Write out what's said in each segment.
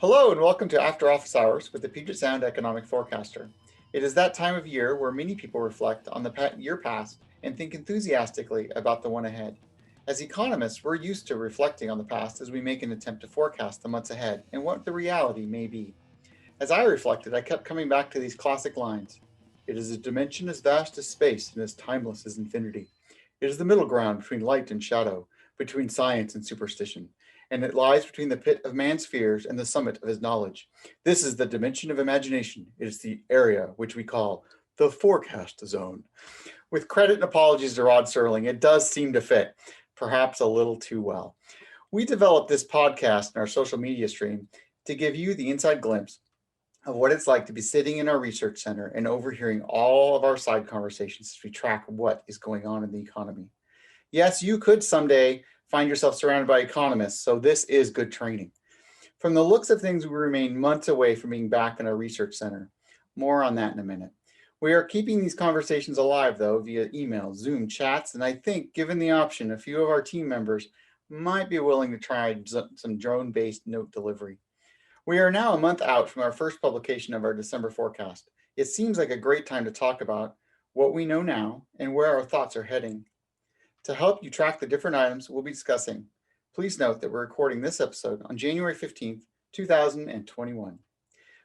Hello and welcome to After Office Hours with the Puget Sound Economic Forecaster. It is that time of year where many people reflect on the year past and think enthusiastically about the one ahead. As economists, we're used to reflecting on the past as we make an attempt to forecast the months ahead and what the reality may be. As I reflected, I kept coming back to these classic lines. It is a dimension as vast as space and as timeless as infinity. It is the middle ground between light and shadow, between science and superstition, and it lies between the pit of man's fears and the summit of his knowledge. This is the dimension of imagination. It is the area which we call the forecast zone. With credit and apologies to Rod Serling, it does seem to fit, perhaps a little too well. We developed this podcast and our social media stream to give you the inside glimpse of what it's like to be sitting in our research center and overhearing all of our side conversations as we track what is going on in the economy. Yes, you could someday find yourself surrounded by economists, so this is good training. From the looks of things, we remain months away from being back in our research center. More on that in a minute. We are keeping these conversations alive, though, via email, Zoom, chats, and I think, given the option, a few of our team members might be willing to try some drone-based note delivery. We are now a month out from our first publication of our December forecast. It seems like a great time to talk about what we know now and where our thoughts are heading. To help you track the different items we'll be discussing, please note that we're recording this episode on January 15th, 2021.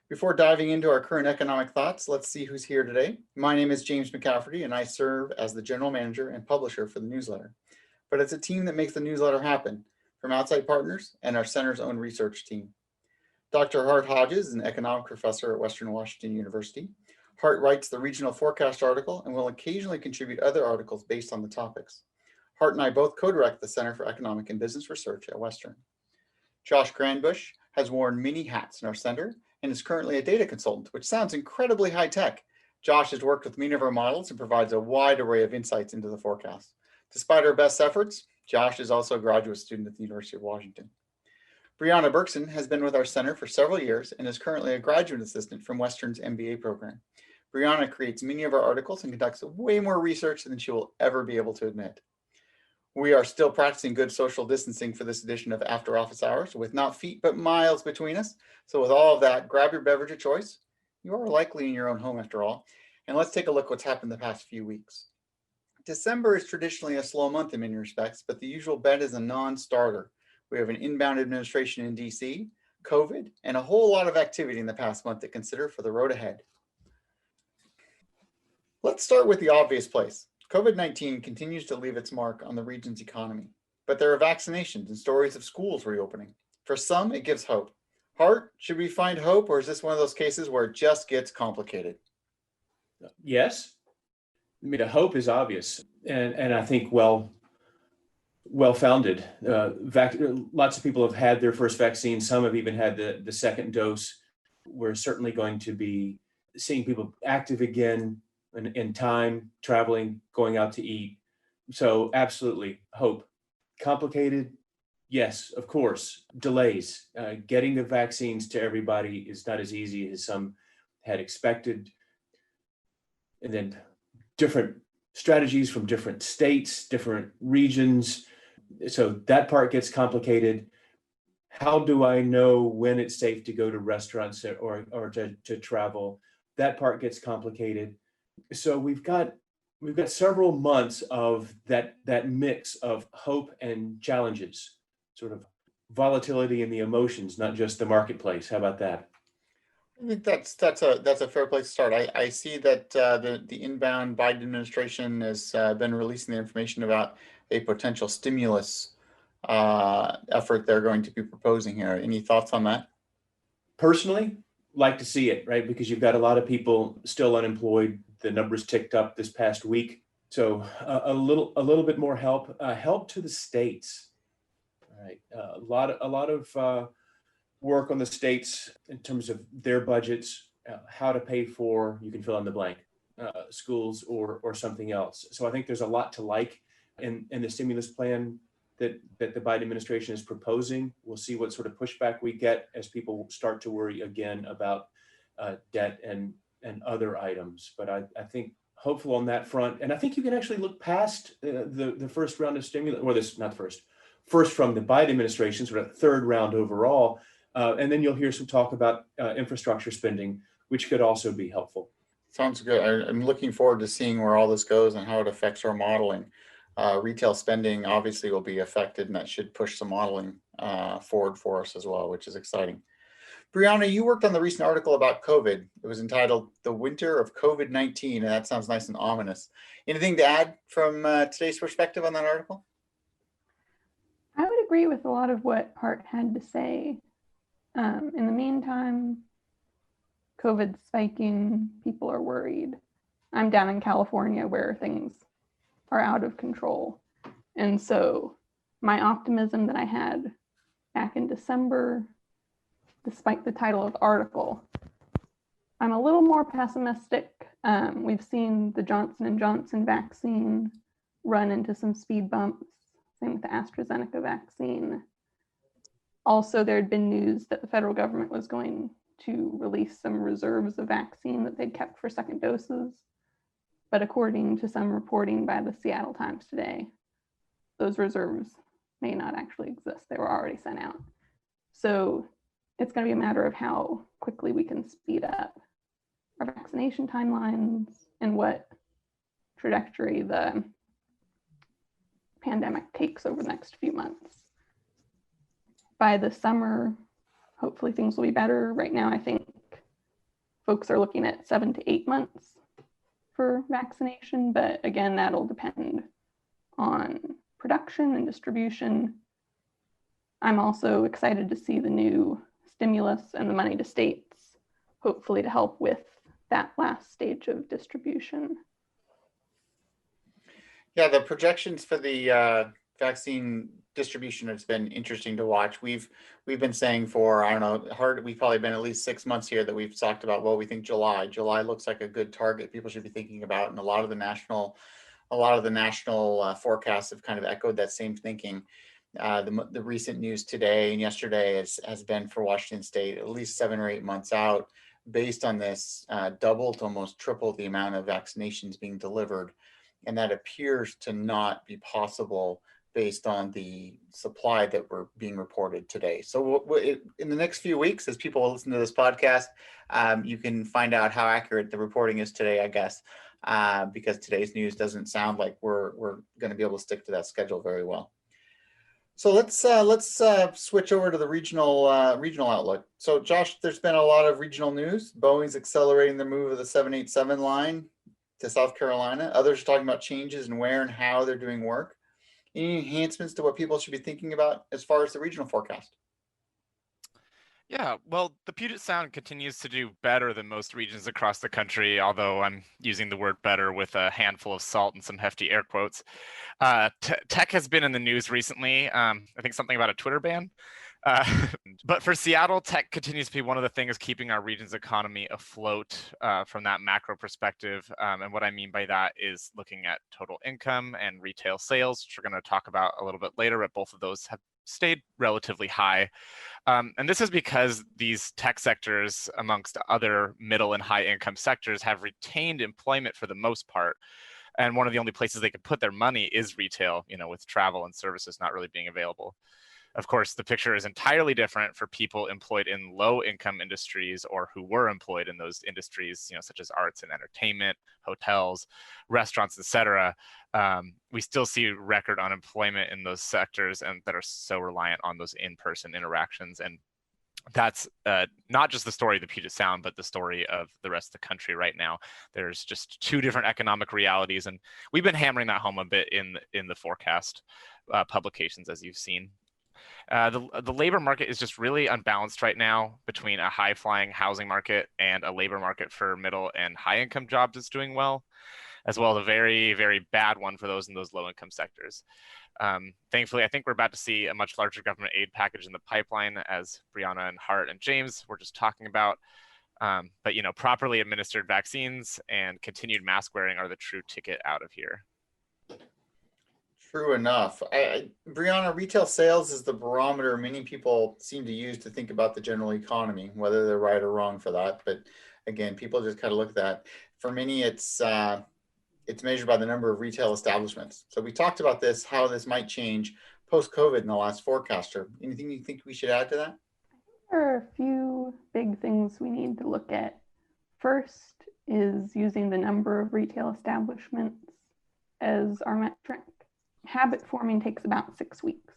Before diving into our current economic thoughts, let's see who's here today. My name is James McCafferty, and I serve as the general manager and publisher for the newsletter. But it's a team that makes the newsletter happen, from outside partners and our center's own research team. Dr. Hart Hodges is an economic professor at Western Washington University. Hart writes the regional forecast article and will occasionally contribute other articles based on the topics. Hart and I both co-direct the Center for Economic and Business Research at Western. Josh Granbush has worn many hats in our center and is currently a data consultant, which sounds incredibly high-tech. Josh has worked with many of our models and provides a wide array of insights into the forecast. Despite our best efforts, Josh is also a graduate student at the University of Washington. Brianna Berkson has been with our center for several years and is currently a graduate assistant from Western's MBA program. Brianna creates many of our articles and conducts way more research than she will ever be able to admit. We are still practicing good social distancing for this edition of After Office Hours with not feet but miles between us. So with all of that, grab your beverage of choice. You are likely in your own home after all. And let's take a look what's happened the past few weeks. December is traditionally a slow month in many respects, but the usual bet is a non-starter. We have an inbound administration in DC, COVID, and a whole lot of activity in the past month to consider for the road ahead. Let's start with the obvious place. COVID-19 continues to leave its mark on the region's economy, but there are vaccinations and stories of schools reopening. For some, it gives hope. Hart, should we find hope, or is this one of those cases where it just gets complicated? Yes. I mean, the hope is obvious, and I think well-founded. Lots of people have had their first vaccine. Some have even had the second dose. We're certainly going to be seeing people active again in time, traveling, going out to eat. So absolutely, hope. Complicated? Yes, of course. Delays. Getting the vaccines to everybody is not as easy as some had expected. And then different strategies from different states, different regions. So that part gets complicated. How do I know when it's safe to go to restaurants or to travel? That part gets complicated. So we've got several months of that mix of hope and challenges, sort of volatility in the emotions, not just the marketplace. How about that? I think that's a fair place to start. I see that the inbound Biden administration has been releasing the information about a potential stimulus effort they're going to be proposing here. Any thoughts on that? Personally, like to see it, right? Because you've got a lot of people still unemployed. The numbers ticked up this past week. So a little bit more help to the states. All right, a lot of work on the states in terms of their budgets, how to pay for, you can fill in the blank, schools or something else. So I think there's a lot to like in the stimulus plan that the Biden administration is proposing. We'll see what sort of pushback we get as people start to worry again about debt and other items. But I think hopeful on that front. And I think you can actually look past the first round of stimulus, or this, not the first from the Biden administration, sort of third round overall. And then you'll hear some talk about infrastructure spending, which could also be helpful. Sounds good. I'm looking forward to seeing where all this goes and how it affects our modeling. Retail spending obviously will be affected, and that should push some modeling forward for us as well, which is exciting. Brianna, you worked on the recent article about COVID. It was entitled The Winter of COVID-19, and that sounds nice and ominous. Anything to add from today's perspective on that article? I would agree with a lot of what Hart had to say. In the meantime, COVID's spiking, people are worried. I'm down in California where things are out of control. And so my optimism that I had back in December, despite the title of the article, I'm a little more pessimistic. We've seen the Johnson & Johnson vaccine run into some speed bumps, same with the AstraZeneca vaccine. Also, there had been news that the federal government was going to release some reserves of vaccine that they'd kept for second doses. But according to some reporting by the Seattle Times today, those reserves may not actually exist. They were already sent out. So it's going to be a matter of how quickly we can speed up our vaccination timelines and what trajectory the pandemic takes over the next few months. By the summer, hopefully things will be better. Right now, I think folks are looking at 7 to 8 months for vaccination, but again, that'll depend on production and distribution. I'm also excited to see the new stimulus and the money to states, hopefully to help with that last stage of distribution. Yeah, the projections for the vaccine distribution has been interesting to watch. We've been saying for, I don't know, Hart, we've probably been at least 6 months here that we've talked about, well, we think July looks like a good target people should be thinking about, and a lot of the national forecasts have kind of echoed that same thinking. The recent news today and yesterday has been for Washington State at least 7 or 8 months out, based on this double to almost triple the amount of vaccinations being delivered, and that appears to not be possible based on the supply that were being reported today. So in the next few weeks, as people listen to this podcast, you can find out how accurate the reporting is today, I guess, because today's news doesn't sound like we're going to be able to stick to that schedule very well. So let's switch over to the regional outlook. So Josh, there's been a lot of regional news. Boeing's accelerating the move of the 787 line to South Carolina. Others are talking about changes in where and how they're doing work. Any enhancements to what people should be thinking about as far as the regional forecast? Yeah, well, the Puget Sound continues to do better than most regions across the country, although I'm using the word better with a handful of salt and some hefty air quotes. Tech has been in the news recently. I think something about a Twitter ban. But for Seattle, tech continues to be one of the things keeping our region's economy afloat from that macro perspective. And what I mean by that is looking at total income and retail sales, which we're going to talk about a little bit later, but both of those have stayed relatively high. And this is because these tech sectors, amongst other middle and high income sectors, have retained employment for the most part. And one of the only places they can put their money is retail, with travel and services not really being available. Of course, the picture is entirely different for people employed in low-income industries or who were employed in those industries, such as arts and entertainment, hotels, restaurants, etc. We still see record unemployment in those sectors and that are so reliant on those in-person interactions. And that's not just the story of the Puget Sound, but the story of the rest of the country right now. There's just two different economic realities, and we've been hammering that home a bit in the forecast publications, as you've seen. The labor market is just really unbalanced right now between a high-flying housing market and a labor market for middle and high-income jobs that's doing well, as well as a very, very bad one for those in those low-income sectors. Thankfully, I think we're about to see a much larger government aid package in the pipeline, as Brianna and Hart and James were just talking about. But properly administered vaccines and continued mask wearing are the true ticket out of here. True enough. Brianna, retail sales is the barometer many people seem to use to think about the general economy, whether they're right or wrong for that. But again, people just kind of look at that. For many, it's measured by the number of retail establishments. So we talked about this, how this might change post-COVID in the last forecaster. Anything you think we should add to that? there are a few big things we need to look at. First is using the number of retail establishments as our metric. Habit forming takes about 6 weeks.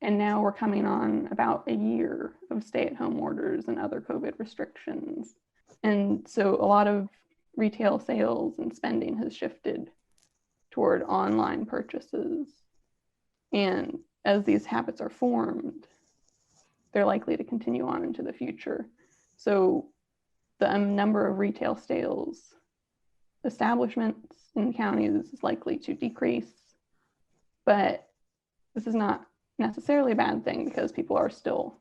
And now we're coming on about a year of stay-at-home orders and other COVID restrictions. And so a lot of retail sales and spending has shifted toward online purchases. And as these habits are formed, they're likely to continue on into the future. So the number of retail sales establishments in counties is likely to decrease. But this is not necessarily a bad thing because people are still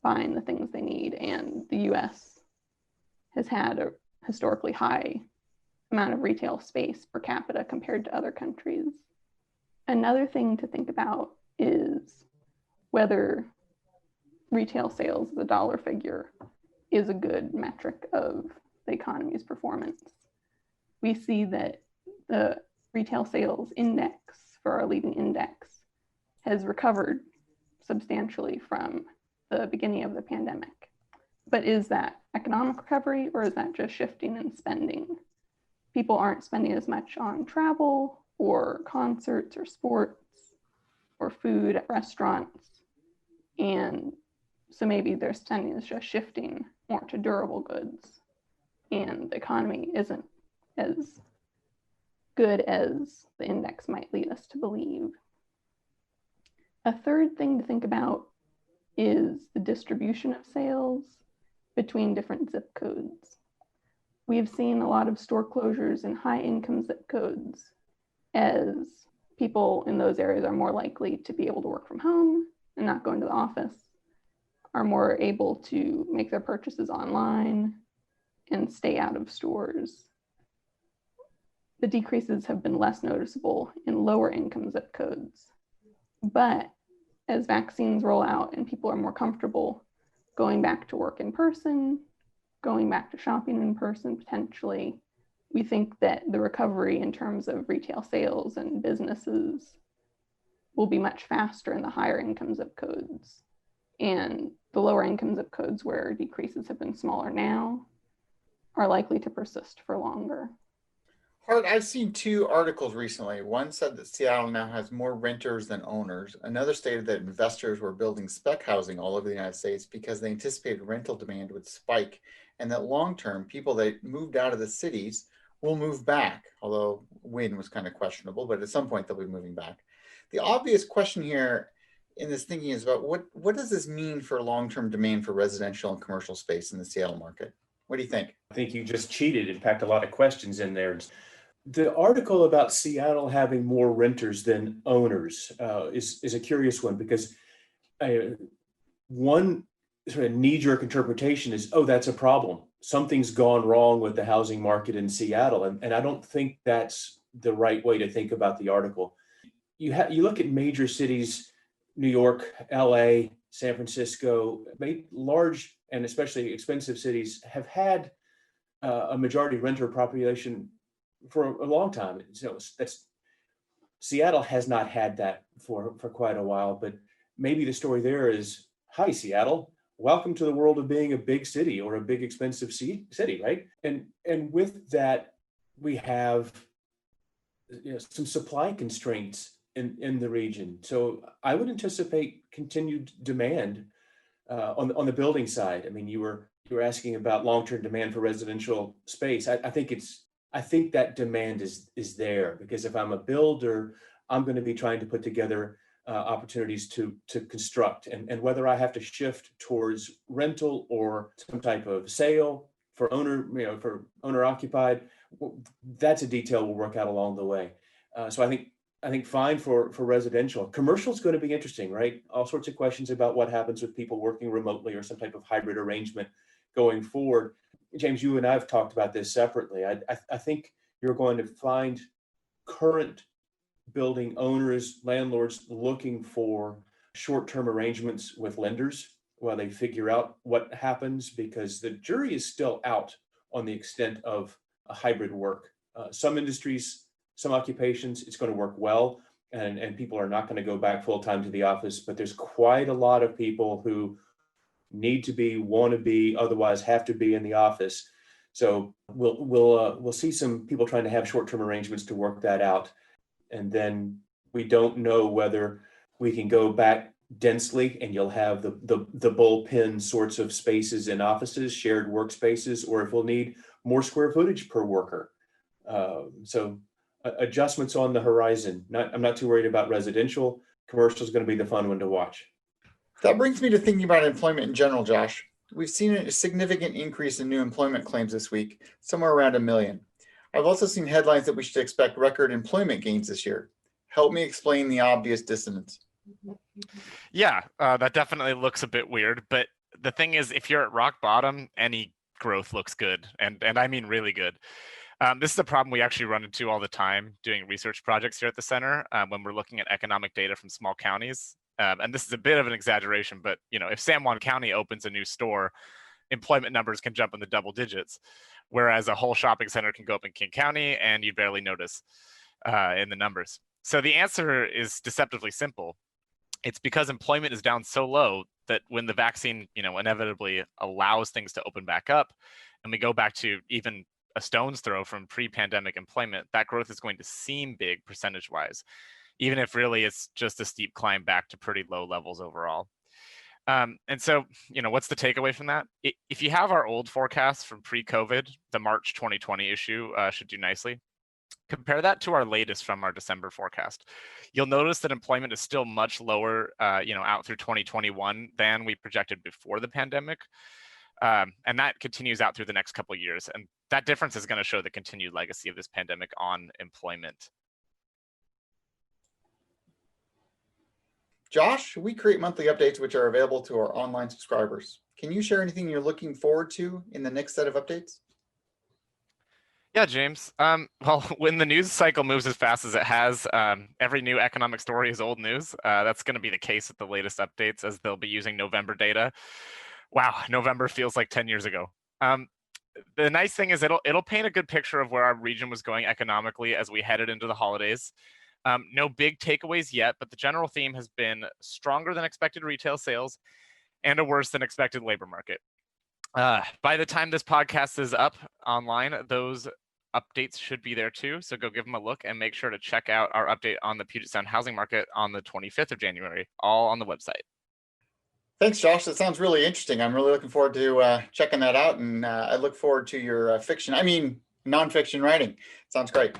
buying the things they need, and the US has had a historically high amount of retail space per capita compared to other countries. Another thing to think about is whether retail sales as a dollar figure is a good metric of the economy's performance. We see that the retail sales index for our leading index has recovered substantially from the beginning of the pandemic. But is that economic recovery, or is that just shifting in spending? People aren't spending as much on travel or concerts or sports or food at restaurants. And so maybe their spending is just shifting more to durable goods, and the economy isn't as good as the index might lead us to believe. A third thing to think about is the distribution of sales between different zip codes. We've seen a lot of store closures in high-income zip codes, as people in those areas are more likely to be able to work from home and not go into the office, are more able to make their purchases online and stay out of stores. The decreases have been less noticeable in lower income zip codes. But as vaccines roll out and people are more comfortable going back to work in person, going back to shopping in person potentially, we think that the recovery in terms of retail sales and businesses will be much faster in the higher income zip codes. And the lower income zip codes, where decreases have been smaller now, are likely to persist for longer. Hart, I've seen two articles recently. One said that Seattle now has more renters than owners. Another stated that investors were building spec housing all over the United States because they anticipated rental demand would spike, and that long-term, people that moved out of the cities will move back, although when was kind of questionable, but at some point they'll be moving back. The obvious question here in this thinking is about what does this mean for long-term demand for residential and commercial space in the Seattle market? What do you think? I think you just cheated and packed a lot of questions in there. The article about Seattle having more renters than owners is a curious one, because one sort of knee-jerk interpretation is, oh, that's a problem. Something's gone wrong with the housing market in Seattle. And I don't think that's the right way to think about the article. You look at major cities, New York, LA, San Francisco, large and especially expensive cities have had a majority renter population for a long time. So Seattle has not had that for quite a while, but maybe the story there is, hi, Seattle, welcome to the world of being a big city or a big expensive city, right? And with that, we have some supply constraints in the region. So I would anticipate continued demand on the building side. I mean, you were asking about long-term demand for residential space. I think that demand is there, because if I'm a builder, I'm going to be trying to put together opportunities to construct, and whether I have to shift towards rental or some type of sale for owner occupied, that's a detail we'll work out along the way. So I think fine for residential. Commercial is going to be interesting, right? All sorts of questions about what happens with people working remotely or some type of hybrid arrangement going forward. James, you and I have talked about this separately. I think you're going to find current building owners, landlords looking for short-term arrangements with lenders while they figure out what happens, because the jury is still out on the extent of a hybrid work. Some industries, some occupations, it's going to work well, and people are not going to go back full-time to the office, but there's quite a lot of people who need to be, want to be, otherwise have to be in the office. So we'll see some people trying to have short-term arrangements to work that out. And then we don't know whether we can go back densely and you'll have the bullpen sorts of spaces in offices, shared workspaces, or if we'll need more square footage per worker. So adjustments on the horizon. I'm not too worried about residential. Commercial is going to be the fun one to watch. That brings me to thinking about employment in general, Josh. We've seen a significant increase in new employment claims this week, somewhere around 1 million. I've also seen headlines that we should expect record employment gains this year. Help me explain the obvious dissonance. Yeah, that definitely looks a bit weird. But the thing is, if you're at rock bottom, any growth looks good. And I mean really good. This is a problem we actually run into all the time doing research projects here at the center when we're looking at economic data from small counties. And this is a bit of an exaggeration, but if San Juan County opens a new store, employment numbers can jump in the double digits, whereas a whole shopping center can go up in King County and you barely notice in the numbers. So the answer is deceptively simple. It's because employment is down so low that when the vaccine, inevitably allows things to open back up, and we go back to even a stone's throw from pre-pandemic employment, that growth is going to seem big percentage-wise, even if really it's just a steep climb back to pretty low levels overall. And so, what's the takeaway from that? If you have our old forecasts from pre-COVID, the March 2020 issue should do nicely. Compare that to our latest from our December forecast. You'll notice that employment is still much lower, out through 2021 than we projected before the pandemic. And that continues out through the next couple of years. And that difference is going to show the continued legacy of this pandemic on employment. Josh, we create monthly updates which are available to our online subscribers. Can you share anything you're looking forward to in the next set of updates? Yeah, James. Well, when the news cycle moves as fast as it has, every new economic story is old news. That's going to be the case with the latest updates, as they'll be using November data. Wow, November feels like 10 years ago. The nice thing is it'll paint a good picture of where our region was going economically as we headed into the holidays. No big takeaways yet, but the general theme has been stronger than expected retail sales and a worse than expected labor market. By the time this podcast is up online, those updates should be there too. So go give them a look and make sure to check out our update on the Puget Sound housing market on the 25th of January, all on the website. Thanks, Josh. That sounds really interesting. I'm really looking forward to checking that out. And I look forward to your nonfiction writing. Sounds great.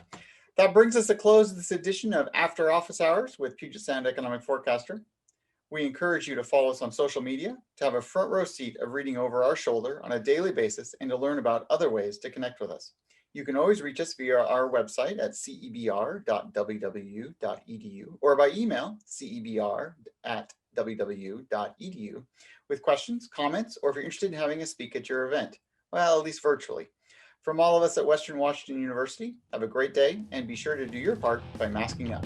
That brings us to close this edition of After Office Hours with Puget Sound Economic Forecaster. We encourage you to follow us on social media, to have a front row seat of reading over our shoulder on a daily basis, and to learn about other ways to connect with us. You can always reach us via our website at cebr.wwu.edu or by email cebr@wwu.edu with questions, comments, or if you're interested in having us speak at your event, well, at least virtually. From all of us at Western Washington University, have a great day and be sure to do your part by masking up.